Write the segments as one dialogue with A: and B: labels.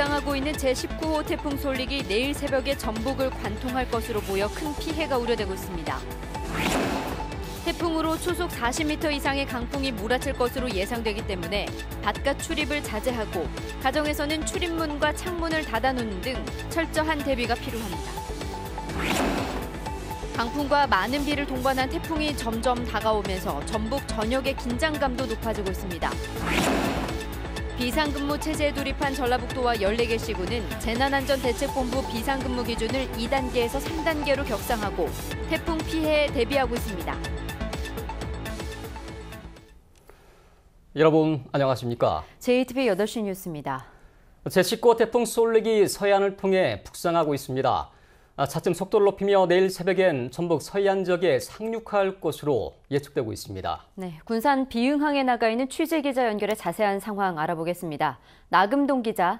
A: 북상하고 있는 제19호 태풍 솔릭이 내일 새벽에 전북을 관통할 것으로 보여 큰 피해가 우려되고 있습니다. 태풍으로 초속 40m 이상의 강풍이 몰아칠 것으로 예상되기 때문에 바깥 출입을 자제하고 가정에서는 출입문과 창문을 닫아놓는 등 철저한 대비가 필요합니다. 강풍과 많은 비를 동반한 태풍이 점점 다가오면서 전북 전역의 긴장감도 높아지고 있습니다. 비상근무 체제에 돌입한 전라북도와 14개 시군은 재난안전대책본부 비상근무 기준을 2단계에서 3단계로 격상하고 태풍 피해에 대비하고 있습니다.
B: 여러분 안녕하십니까?
A: JTBC 8시 뉴스입니다.
B: 제19호 태풍 솔릭이 서해안을 통해 북상하고 있습니다. 차츰 속도를 높이며 내일 새벽엔 전북 서해안 지역에 상륙할 것으로 예측되고 있습니다.
A: 네, 군산 비흥항에 나가 있는 취재기자 연결해 자세한 상황 알아보겠습니다. 나금동 기자.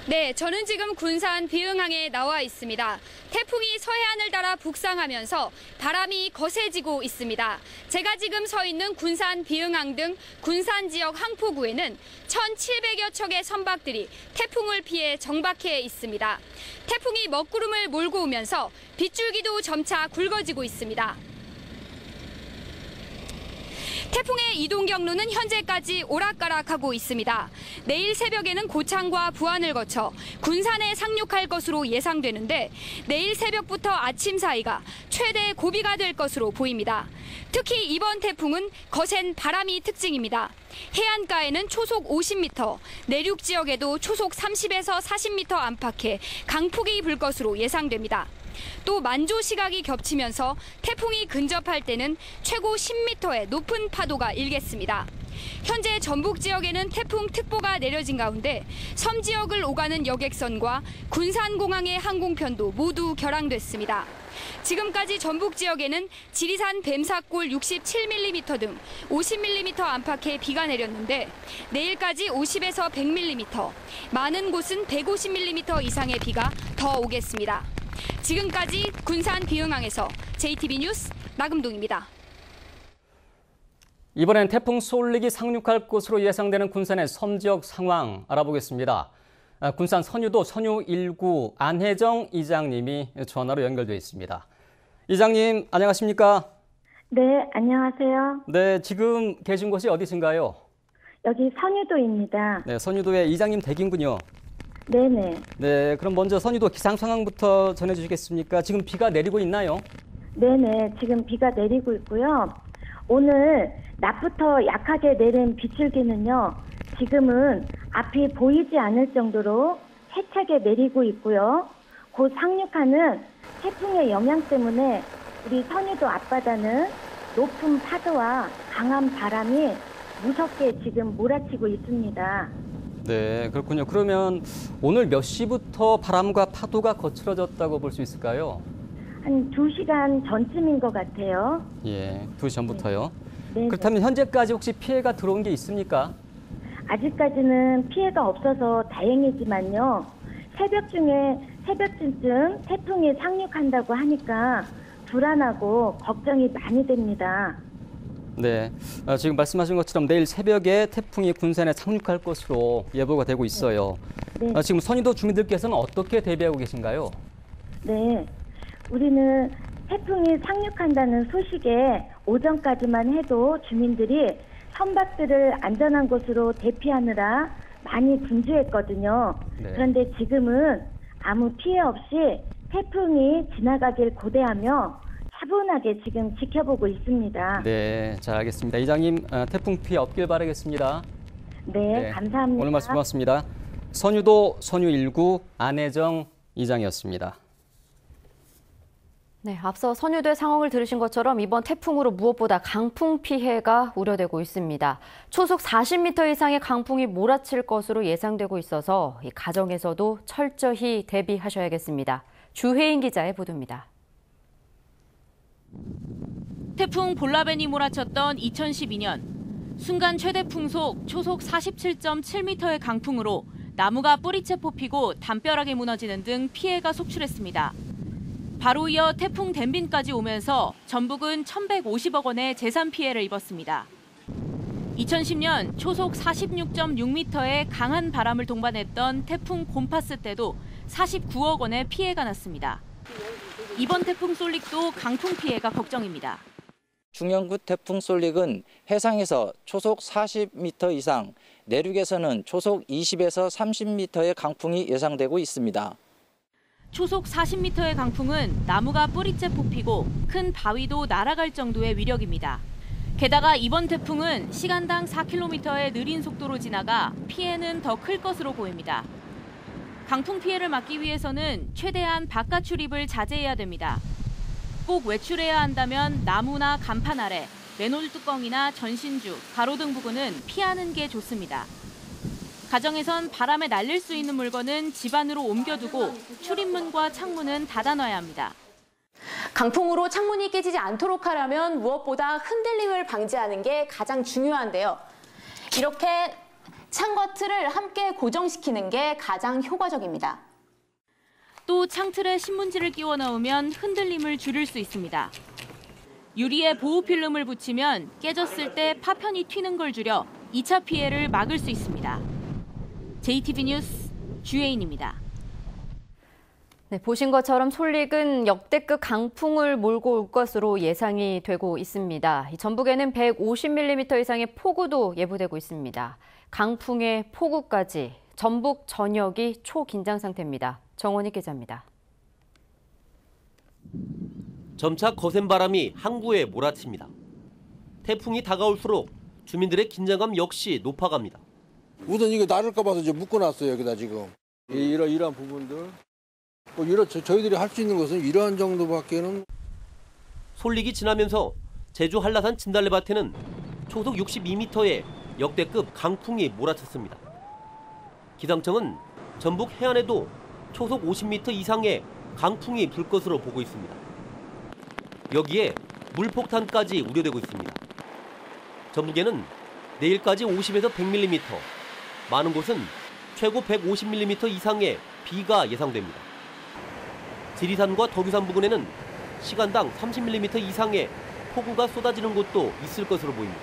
C: 네, 저는 지금 군산 비흥항에 나와 있습니다. 태풍이 서해안을 따라 북상하면서 바람이 거세지고 있습니다. 제가 지금 서 있는 군산 비흥항 등 군산 지역 항포구에는 1,700여 척의 선박들이 태풍을 피해 정박해 있습니다. 태풍이 먹구름을 몰고 오면서 빗줄기도 점차 굵어지고 있습니다. 태풍의 이동 경로는 현재까지 오락가락하고 있습니다. 내일 새벽에는 고창과 부안을 거쳐 군산에 상륙할 것으로 예상되는데 내일 새벽부터 아침 사이가 최대 고비가 될 것으로 보입니다. 특히 이번 태풍은 거센 바람이 특징입니다. 해안가에는 초속 50m, 내륙 지역에도 초속 30에서 40m 안팎의 강풍이 불 것으로 예상됩니다. 또 만조 시각이 겹치면서 태풍이 근접할 때는 최고 10m의 높은 파도가 일겠습니다. 현재 전북 지역에는 태풍특보가 내려진 가운데 섬 지역을 오가는 여객선과 군산공항의 항공편도 모두 결항됐습니다. 지금까지 전북 지역에는 지리산 뱀사골 67mm 등 50mm 안팎의 비가 내렸는데 내일까지 50에서 100mm, 많은 곳은 150mm 이상의 비가 더 오겠습니다. 지금까지 군산 비흥항에서 JTBC 뉴스 나금동입니다.
B: 이번엔 태풍 솔릭이 상륙할 것으로 예상되는 군산의 섬 지역 상황 알아보겠습니다. 군산 선유도 선유 1구 안혜정 이장님이 전화로 연결되어 있습니다. 이장님 안녕하십니까?
D: 네, 안녕하세요.
B: 네, 지금 계신 곳이 어디신가요?
D: 여기 선유도입니다.
B: 네, 선유도의 이장님 댁인군요.
D: 네네.
B: 네, 그럼 먼저 선유도 기상 상황부터 전해주시겠습니까? 지금 비가 내리고 있나요?
D: 네네, 지금 비가 내리고 있고요. 오늘 낮부터 약하게 내린 빗줄기는요, 지금은 앞이 보이지 않을 정도로 세차게 내리고 있고요. 곧 상륙하는 태풍의 영향 때문에 우리 선유도 앞바다는 높은 파도와 강한 바람이 무섭게 지금 몰아치고 있습니다.
B: 네, 그렇군요. 그러면 오늘 몇 시부터 바람과 파도가 거칠어졌다고 볼 수 있을까요?
D: 한 2시간 전쯤인 것 같아요.
B: 예, 2시 전부터요.
D: 네.
B: 그렇다면 현재까지 혹시 피해가 들어온 게 있습니까?
D: 아직까지는 피해가 없어서 다행이지만요. 새벽쯤 태풍이 상륙한다고 하니까 불안하고 걱정이 많이 됩니다.
B: 네, 지금 말씀하신 것처럼 내일 새벽에 태풍이 군산에 상륙할 것으로 예보가 되고 있어요.
D: 네.
B: 지금 선유도 주민들께서는 어떻게 대비하고 계신가요?
D: 네, 우리는 태풍이 상륙한다는 소식에 오전까지만 해도 주민들이 선박들을 안전한 곳으로 대피하느라 많이 분주했거든요.
B: 네.
D: 그런데 지금은 아무 피해 없이 태풍이 지나가길 고대하며 차분하게 지금 지켜보고 있습니다.
B: 네, 잘 알겠습니다. 이장님, 태풍 피해 없길 바라겠습니다.
D: 네, 감사합니다.
B: 오늘 말씀 고맙습니다. 선유도 선유 1구 안혜정 이장이었습니다.
A: 네, 앞서 선유도의 상황을 들으신 것처럼 이번 태풍으로 무엇보다 강풍 피해가 우려되고 있습니다. 초속 40m 이상의 강풍이 몰아칠 것으로 예상되고 있어서 이 가정에서도 철저히 대비하셔야겠습니다. 주혜인 기자의 보도입니다.
E: 태풍 볼라벤이 몰아쳤던 2012년 순간 최대 풍속 초속 47.7m의 강풍으로 나무가 뿌리채 뽑히고 담벼락이 무너지는 등 피해가 속출했습니다. 바로 이어 태풍 댐빈까지 오면서 전북은 1,150억 원의 재산 피해를 입었습니다. 2010년 초속 46.6m의 강한 바람을 동반했던 태풍 곰파스 때도 49억 원의 피해가 났습니다. 이번 태풍 솔릭도 강풍 피해가 걱정입니다.
F: 중형급 태풍 솔릭은 해상에서 초속 40m 이상, 내륙에서는 초속 20에서 30m의 강풍이 예상되고 있습니다.
E: 초속 40m의 강풍은 나무가 뿌리째 뽑히고 큰 바위도 날아갈 정도의 위력입니다. 게다가 이번 태풍은 시간당 4km의 느린 속도로 지나가 피해는 더 클 것으로 보입니다. 강풍 피해를 막기 위해서는 최대한 바깥 출입을 자제해야 됩니다. 꼭 외출해야 한다면 나무나 간판 아래, 맨홀 뚜껑이나 전신주, 가로등 부근은 피하는 게 좋습니다. 가정에선 바람에 날릴 수 있는 물건은 집 안으로 옮겨두고 출입문과 창문은 닫아놔야 합니다.
G: 강풍으로 창문이 깨지지 않도록 하려면 무엇보다 흔들림을 방지하는 게 가장 중요한데요. 이렇게 창과 틀을 함께 고정시키는 게 가장 효과적입니다.
E: 또 창틀에 신문지를 끼워 넣으면 흔들림을 줄일 수 있습니다. 유리에 보호 필름을 붙이면 깨졌을 때 파편이 튀는 걸 줄여 2차 피해를 막을 수 있습니다. JTB 뉴스 주혜인입니다.
A: 네, 보신 것처럼 솔릭은 역대급 강풍을 몰고 올 것으로 예상이 되고 있습니다. 전북에는 150mm 이상의 폭우도 예보되고 있습니다. 강풍의 폭우까지 전북 전역이 초긴장 상태입니다. 정원희 기자입니다.
H: 점차 거센 바람이 항구에 몰아칩니다. 태풍이 다가올수록 주민들의 긴장감 역시 높아갑니다.
I: 우선 이거 나를까 봐서 이제 묶어놨어요, 여기다 지금. 이러한 부분들. 저희들이 할 수 있는 것은 이러한 정도밖에는.
H: 솔릭이 지나면서 제주 한라산 진달래밭에는 초속 62m의 역대급 강풍이 몰아쳤습니다. 기상청은 전북 해안에도 초속 50m 이상의 강풍이 불 것으로 보고 있습니다. 여기에 물폭탄까지 우려되고 있습니다. 전북에는 내일까지 50에서 100mm, 많은 곳은 최고 150mm 이상의 비가 예상됩니다. 지리산과 덕유산 부근에는 시간당 30mm 이상의 폭우가 쏟아지는 곳도 있을 것으로 보입니다.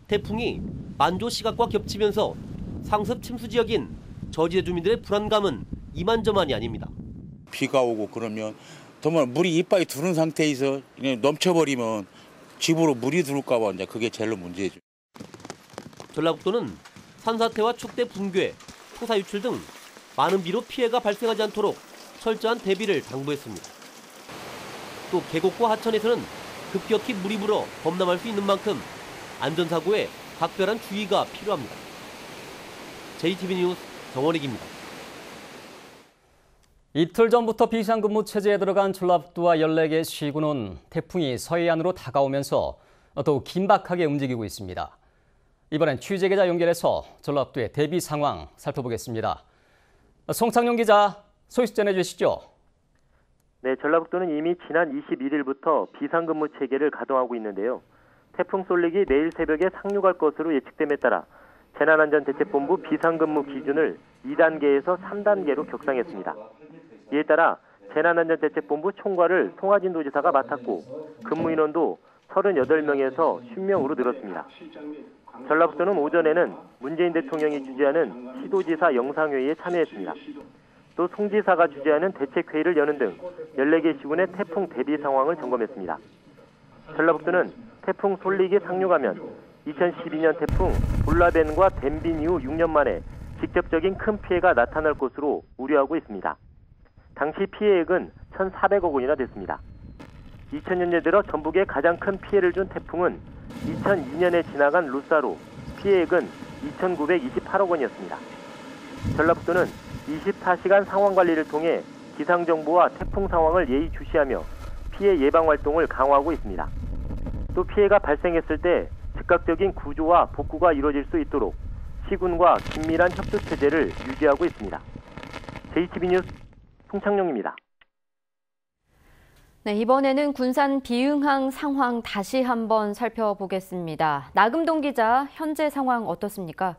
H: 태풍이 만조 시각과 겹치면서 상습 침수 지역인 저지대 주민들의 불안감은 이만저만이 아닙니다.
J: 비가 오고 그러면 정말 물이 이빨이 두른 상태에서 그냥 넘쳐버리면 집으로 물이 들어올까 봐 이제 그게 제일 문제죠.
H: 전라북도는 산사태와 축대 붕괴, 토사 유출 등 많은 비로 피해가 발생하지 않도록 철저한 대비를 당부했습니다. 또 계곡과 하천에서는 급격히 물이 불어 범람할 수 있는 만큼 안전사고에 각별한 주의가 필요합니다. JTB 뉴스 정원익입니다.
B: 이틀 전부터 비상근무 체제에 들어간 전라북도와 14개 시군은 태풍이 서해안으로 다가오면서 더욱 긴박하게 움직이고 있습니다. 이번엔 취재기자 연결해서 전라북도의 대비 상황 살펴보겠습니다. 송창용 기자, 소식 전해주시죠.
K: 네, 전라북도는 이미 지난 21일부터 비상근무 체계를 가동하고 있는데요. 태풍 솔릭이 내일 새벽에 상륙할 것으로 예측됨에 따라 재난안전대책본부 비상근무 기준을 2단계에서 3단계로 격상했습니다. 이에 따라 재난안전대책본부 총괄을 송하진 도지사가 맡았고 근무 인원도 38명에서 50명으로 늘었습니다. 전라북도는 오전에는 문재인 대통령이 주재하는 시도지사 영상회의에 참여했습니다. 또 송 지사가 주재하는 대책회의를 여는 등 14개 시군의 태풍 대비 상황을 점검했습니다. 전라북도는 태풍 솔릭이 상륙하면 2012년 태풍 볼라벤과 댐빈 이후 6년 만에 직접적인 큰 피해가 나타날 것으로 우려하고 있습니다. 당시 피해액은 1,400억 원이나 됐습니다. 2000년대 들어 전북에 가장 큰 피해를 준 태풍은 2002년에 지나간 루사로 피해액은 2,928억 원이었습니다. 전라북도는 24시간 상황관리를 통해 기상정보와 태풍 상황을 예의주시하며 피해 예방 활동을 강화하고 있습니다. 또 피해가 발생했을 때 즉각적인 구조와 복구가 이루어질 수 있도록 시군과 긴밀한 협조체제를 유지하고 있습니다. JTB 뉴스 송창용입니다.
A: 네, 이번에는 군산 비응항 상황 다시 한번 살펴보겠습니다. 나금동 기자, 현재 상황 어떻습니까?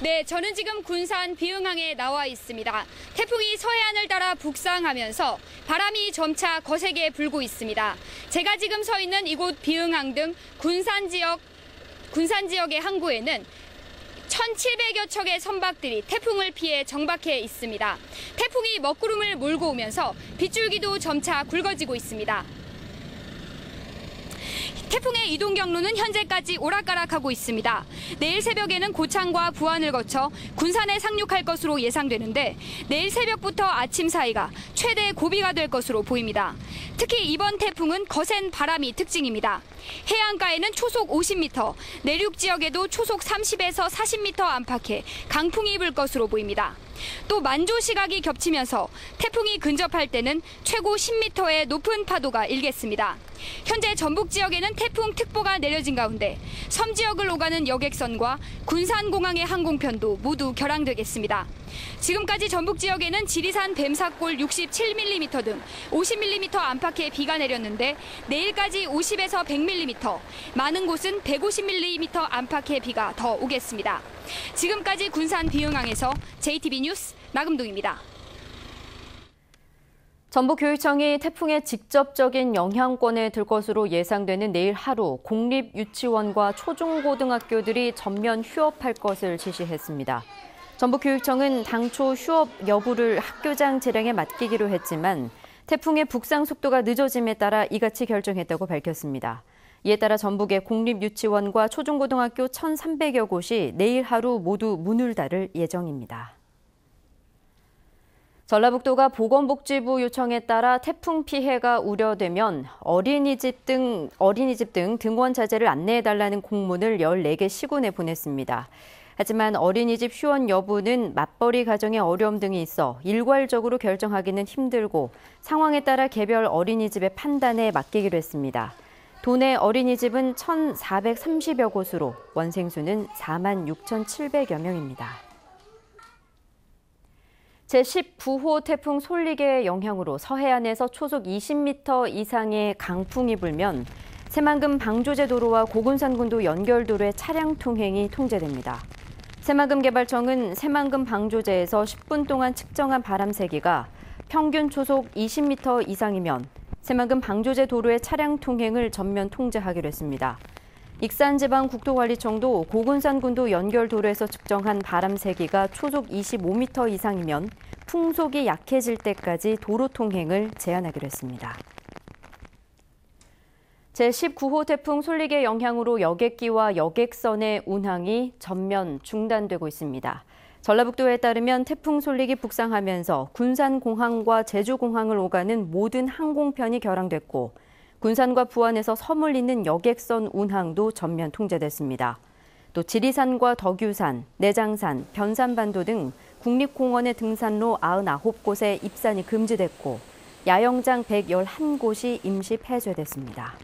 C: 네, 저는 지금 군산 비흥항에 나와 있습니다. 태풍이 서해안을 따라 북상하면서 바람이 점차 거세게 불고 있습니다. 제가 지금 서 있는 이곳 비흥항 등 군산 지역의 항구에는 1,700여 척의 선박들이 태풍을 피해 정박해 있습니다. 태풍이 먹구름을 몰고 오면서 빗줄기도 점차 굵어지고 있습니다. 태풍의 이동 경로는 현재까지 오락가락하고 있습니다. 내일 새벽에는 고창과 부안을 거쳐 군산에 상륙할 것으로 예상되는데 내일 새벽부터 아침 사이가 최대 고비가 될 것으로 보입니다. 특히 이번 태풍은 거센 바람이 특징입니다. 해안가에는 초속 50m, 내륙 지역에도 초속 30에서 40m 안팎의 강풍이 불 것으로 보입니다. 또 만조 시각이 겹치면서 태풍이 근접할 때는 최고 10m의 높은 파도가 일겠습니다. 현재 전북 지역에는 태풍특보가 내려진 가운데 섬 지역을 오가는 여객선과 군산공항의 항공편도 모두 결항되겠습니다. 지금까지 전북 지역에는 지리산 뱀사골 67mm 등 50mm 안팎의 비가 내렸는데 내일까지 50에서 100mm, 많은 곳은 150mm 안팎의 비가 더 오겠습니다. 지금까지 군산 비흥항에서 JTB 뉴스 나금동입니다.
A: 전북교육청이 태풍의 직접적인 영향권에 들 것으로 예상되는 내일 하루 공립유치원과 초중고등학교들이 전면 휴업할 것을 지시했습니다. 전북교육청은 당초 휴업 여부를 학교장 재량에 맡기기로 했지만 태풍의 북상 속도가 늦어짐에 따라 이같이 결정했다고 밝혔습니다. 이에 따라 전북의 공립유치원과 초중고등학교 1,300여 곳이 내일 하루 모두 문을 닫을 예정입니다. 전라북도가 보건복지부 요청에 따라 태풍 피해가 우려되면 어린이집 등 등원 자제를 안내해달라는 공문을 14개 시군에 보냈습니다. 하지만 어린이집 휴원 여부는 맞벌이 가정의 어려움 등이 있어 일괄적으로 결정하기는 힘들고 상황에 따라 개별 어린이집의 판단에 맡기기로 했습니다. 도내 어린이집은 1,430여 곳으로 원생수는 46,700여 명입니다. 제19호 태풍 솔릭의 영향으로 서해안에서 초속 20m 이상의 강풍이 불면 새만금 방조제 도로와 고군산군도 연결도로의 차량 통행이 통제됩니다. 새만금개발청은 새만금 방조제에서 10분 동안 측정한 바람 세기가 평균 초속 20m 이상이면 새만금 방조제 도로의 차량 통행을 전면 통제하기로 했습니다. 익산지방국토관리청도 고군산군도 연결도로에서 측정한 바람 세기가 초속 25m 이상이면 풍속이 약해질 때까지 도로 통행을 제한하기로 했습니다. 제19호 태풍 솔릭의 영향으로 여객기와 여객선의 운항이 전면 중단되고 있습니다. 전라북도에 따르면 태풍 솔릭이 북상하면서 군산공항과 제주공항을 오가는 모든 항공편이 결항됐고 군산과 부안에서 섬을 잇는 여객선 운항도 전면 통제됐습니다. 또 지리산과 덕유산, 내장산, 변산반도 등 국립공원의 등산로 99곳에 입산이 금지됐고 야영장 111곳이 임시 폐쇄됐습니다.